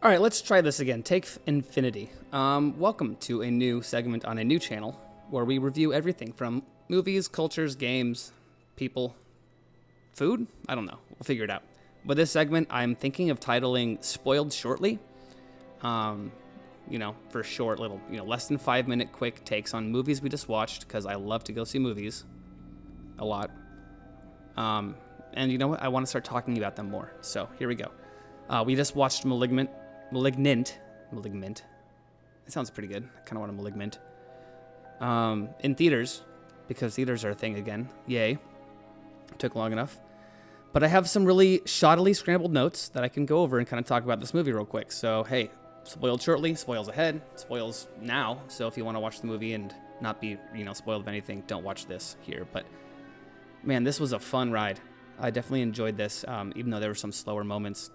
All right, let's try this again. Take infinity. Welcome to a new segment on a new channel where we review everything from movies, cultures, games, people, food. I don't know. We'll figure it out. But this segment, I'm thinking of titling "Spoiled Shortly." For short little, less than 5 minute quick takes on movies we just watched because I love to go see movies a lot. And you know what? I want to start talking about them more. So here we go. We just watched Malignant. It sounds pretty good. I kind of want a Malignant. In theaters, because theaters are a thing again. Yay. Took long enough. But I have some really shoddily scrambled notes that I can go over and kind of talk about this movie real quick. So, hey, spoiled shortly, spoils ahead, spoils now. So if you want to watch the movie and not be, spoiled of anything, don't watch this here. But, man, this was a fun ride. I definitely enjoyed this, even though there were some slower moments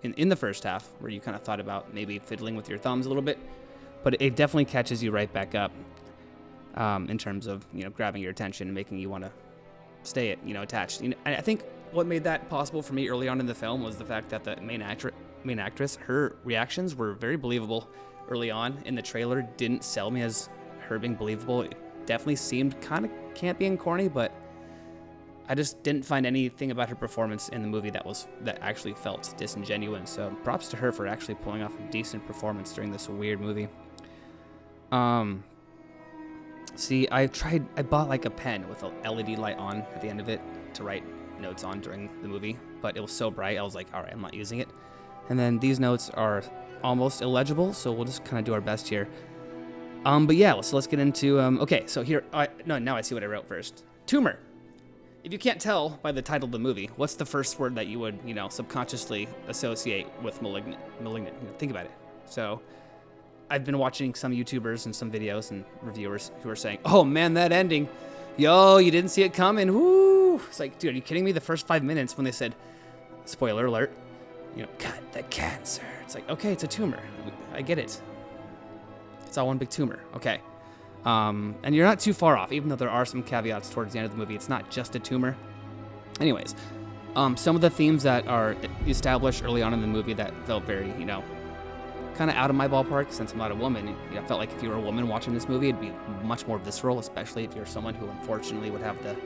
in the first half where you kind of thought about maybe fiddling with your thumbs a little bit. But it definitely catches you right back up in terms of, grabbing your attention and making you want to stay, attached. I think what made that possible for me early on in the film was the fact that the main actress, her reactions were very believable early on. In the trailer, didn't sell me as her being believable. It definitely seemed kind of campy and corny, but I just didn't find anything about her performance in the movie that actually felt disingenuous. So props to her for actually pulling off a decent performance during this weird movie. See, I bought like a pen with a LED light on at the end of it to write notes on during the movie, but it was so bright I was like, all right, I'm not using it. And then these notes are almost illegible, so we'll just kind of do our best here. But yeah, let's get into okay. So here, now I see what I wrote first. Tumor. If you can't tell by the title of the movie, what's the first word that you would, subconsciously associate with Malignant? Think about it. So, I've been watching some YouTubers and some videos and reviewers who are saying, "Oh man, that ending, yo, you didn't see it coming." Woo! It's like, dude, are you kidding me? The first 5 minutes when they said, spoiler alert, cut the cancer. It's like, okay, it's a tumor. I get it. It's all one big tumor. Okay. And you're not too far off, even though there are some caveats towards the end of the movie. It's not just a tumor. Anyways, some of the themes that are established early on in the movie that felt very, kind of out of my ballpark, since I'm not a woman. I felt like if you were a woman watching this movie, it'd be much more visceral, especially if you're someone who unfortunately would have the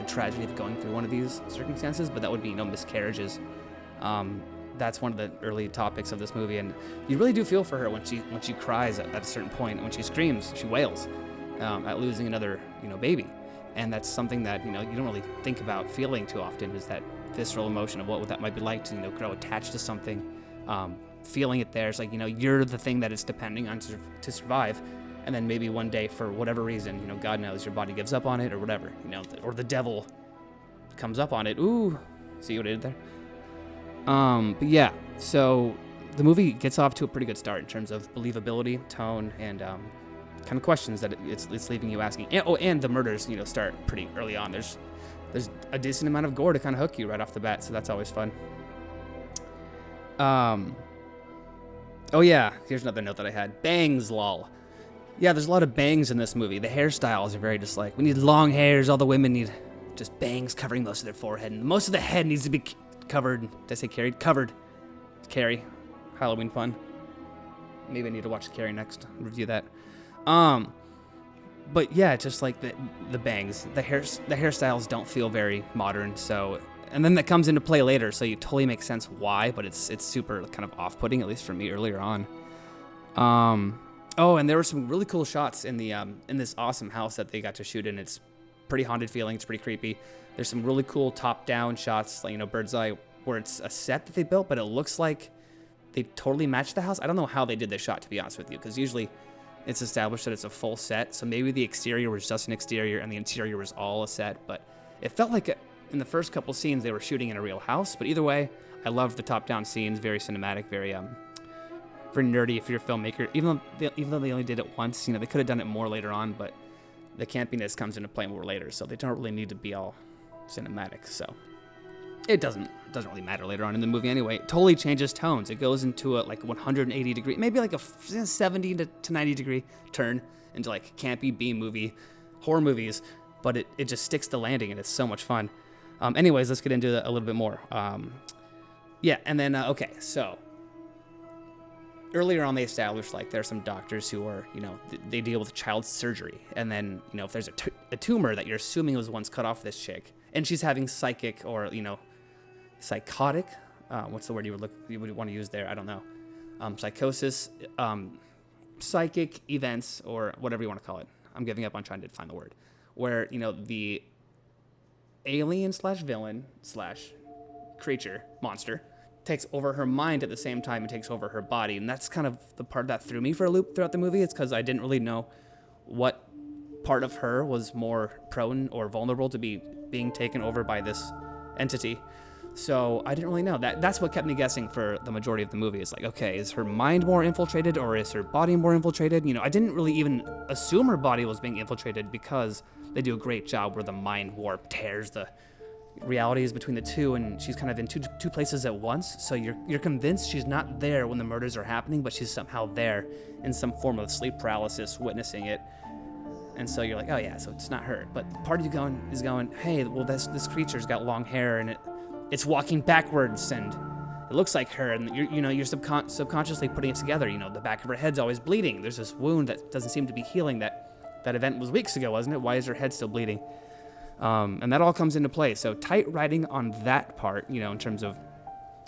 tragedy of going through one of these circumstances, but that would be, miscarriages. That's one of the early topics of this movie, and you really do feel for her when she cries at a certain point, when she screams, she wails at losing another baby, and that's something that you don't really think about feeling too often, is that visceral emotion of what that might be like to grow attached to something, feeling it there. It's like you're the thing that it's depending on to survive, and then maybe one day for whatever reason, God knows, your body gives up on it or whatever, or the devil comes up on it. Ooh, see what I did there? But yeah, so the movie gets off to a pretty good start in terms of believability, tone, and kind of questions that it's leaving you asking. And the murders, start pretty early on. There's a decent amount of gore to kind of hook you right off the bat, so that's always fun. Oh yeah, here's another note that I had. Bangs, lol. Yeah, there's a lot of bangs in this movie. The hairstyles are very just like, we need long hairs. All the women need just bangs covering most of their forehead, and most of the head needs to be covered. Did I say carried? Covered. Carrie. Halloween fun. Maybe I need to watch Carrie next. Review that. But yeah, just like the bangs, the hairstyles don't feel very modern. So, and then that comes into play later. So you totally make sense why, but it's super kind of off-putting, at least for me earlier on. Oh, and there were some really cool shots in this awesome house that they got to shoot in. It's pretty haunted feeling. It's pretty creepy. There's some really cool top-down shots, like, bird's eye, where it's a set that they built, but it looks like they totally matched the house. I don't know how they did this shot, to be honest with you, because usually it's established that it's a full set, so maybe the exterior was just an exterior and the interior was all a set, but it felt like in the first couple scenes they were shooting in a real house. But either way, I love the top-down scenes, very cinematic, very nerdy if you're a filmmaker. Even though they only did it once, they could have done it more later on, but the campiness comes into play more later, so they don't really need to be all cinematic, so it doesn't really matter later on in the movie anyway. It totally changes tones. It goes into a 180 degree, maybe like a 70 to 90 degree turn into like campy B movie, horror movies, but it just sticks the landing and it's so much fun. Anyways, let's get into it a little bit more. Yeah, and then okay, so earlier on they established like there are some doctors who are, they deal with child surgery, and then if there's a tumor that you're assuming was once cut off this chick, and she's having psychic or psychotic, what's the word you would want to use there? I don't know. Psychosis, psychic events, or whatever you want to call it. I'm giving up on trying to find the word. Where the alien / villain / creature monster takes over her mind at the same time and takes over her body, and that's kind of the part that threw me for a loop throughout the movie. It's because I didn't really know what part of her was more prone or vulnerable to being taken over by this entity. So I didn't really know. That's what kept me guessing for the majority of the movie. It's like, okay, is her mind more infiltrated or is her body more infiltrated? I didn't really even assume her body was being infiltrated because they do a great job where the mind warp tears the realities between the two, and she's kind of in two places at once. So you're convinced she's not there when the murders are happening, but she's somehow there in some form of sleep paralysis, witnessing it. And so you're like, oh yeah, so it's not her. But part of you is going, hey, well this creature's got long hair and it's walking backwards and it looks like her, and you're subconsciously putting it together. The back of her head's always bleeding. There's this wound that doesn't seem to be healing. That event was weeks ago, wasn't it? Why is her head still bleeding? And that all comes into play. So tight writing on that part, in terms of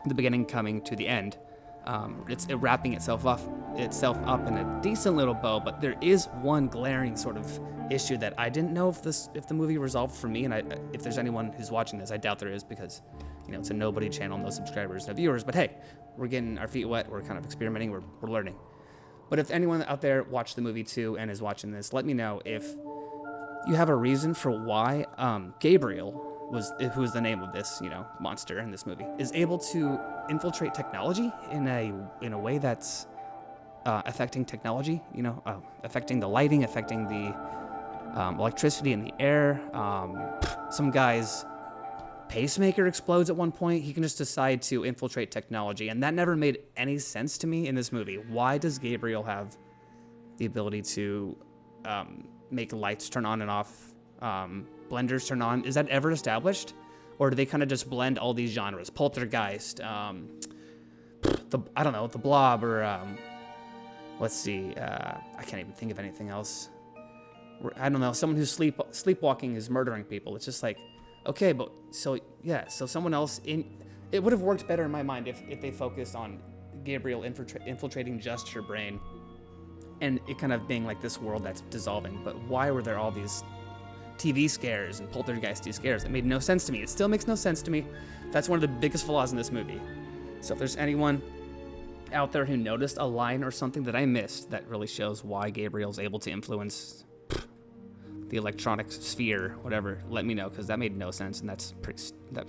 the beginning coming to the end. It's wrapping itself up in a decent little bow, but there is one glaring sort of issue that I didn't know if the movie resolved for me, and if there's anyone who's watching this, I doubt there is, because it's a nobody channel, no subscribers, no viewers. But hey, we're getting our feet wet, we're kind of experimenting, we're learning. But if anyone out there watched the movie too and is watching this, let me know if you have a reason for why Gabriel, who's the name of this monster in this movie, is able to infiltrate technology in a way that's affecting technology, affecting the lighting, affecting the electricity in the air. Some guy's pacemaker explodes at one point. He can just decide to infiltrate technology, and that never made any sense to me in this movie. Why does Gabriel have the ability to make lights turn on and off, blenders turn on? Is that ever established? Or do they kind of just blend all these genres? Poltergeist, the Blob, or let's see, I can't even think of anything else. I don't know, someone who's sleepwalking is murdering people. It's just like, okay, but so someone else it would have worked better in my mind if they focused on Gabriel infiltrating just her brain, and it kind of being like this world that's dissolving. But why were there all these TV scares and poltergeisty scares? It made no sense to me. It still makes no sense to me. That's one of the biggest flaws in this movie. So if there's anyone out there who noticed a line or something that I missed that really shows why Gabriel's able to influence the electronic sphere, whatever, let me know, because that made no sense, and that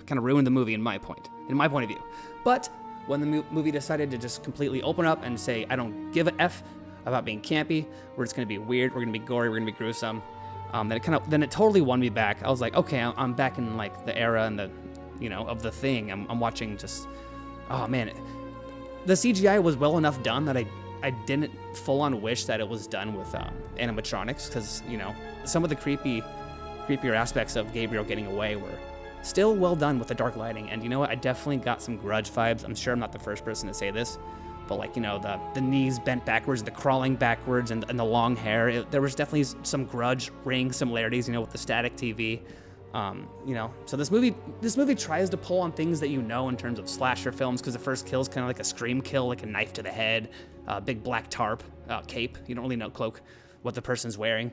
kind of ruined the movie in my point of view. But when the movie decided to just completely open up and say, I don't give a F about being campy, we're just going to be weird, we're going to be gory, we're going to be gruesome, then it totally won me back. I was like, okay, I'm back in like the era and the, of the Thing. I'm watching just, oh man, the CGI was well enough done that I didn't full on wish that it was done with animatronics, because some of the creepier aspects of Gabriel getting away were still well done with the dark lighting. And you know what? I definitely got some Grudge vibes. I'm sure I'm not the first person to say this, but like, the knees bent backwards, the crawling backwards, and the long hair. There was definitely some Grudge Ring similarities, with the static TV. So this movie tries to pull on things that in terms of slasher films, because the first kill is kind of like a scream kill, like a knife to the head, big black tarp, cape. You don't really know what the person's wearing.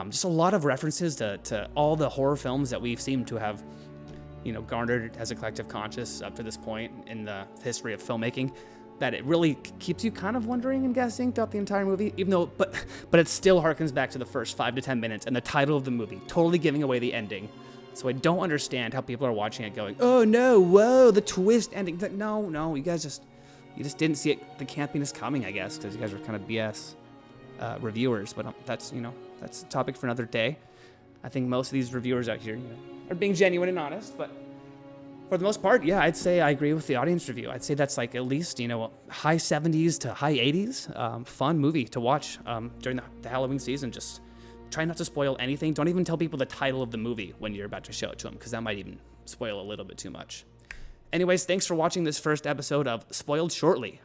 Just a lot of references to all the horror films that we've seemed to have, garnered as a collective conscious up to this point in the history of filmmaking, that it really keeps you kind of wondering and guessing throughout the entire movie, but it still harkens back to the first 5 to 10 minutes and the title of the movie, totally giving away the ending. So I don't understand how people are watching it going, oh no, whoa, the twist ending. No, you just didn't see the campiness coming, I guess, because you guys are kind of BS reviewers. But that's a topic for another day. I think most of these reviewers out here, are being genuine and honest, but for the most part, yeah, I'd say I agree with the audience review. I'd say that's like at least, high 70s to high 80s. Fun movie to watch during the Halloween season. Just try not to spoil anything. Don't even tell people the title of the movie when you're about to show it to them, because that might even spoil a little bit too much. Anyways, thanks for watching this first episode of Spoiled Shortly.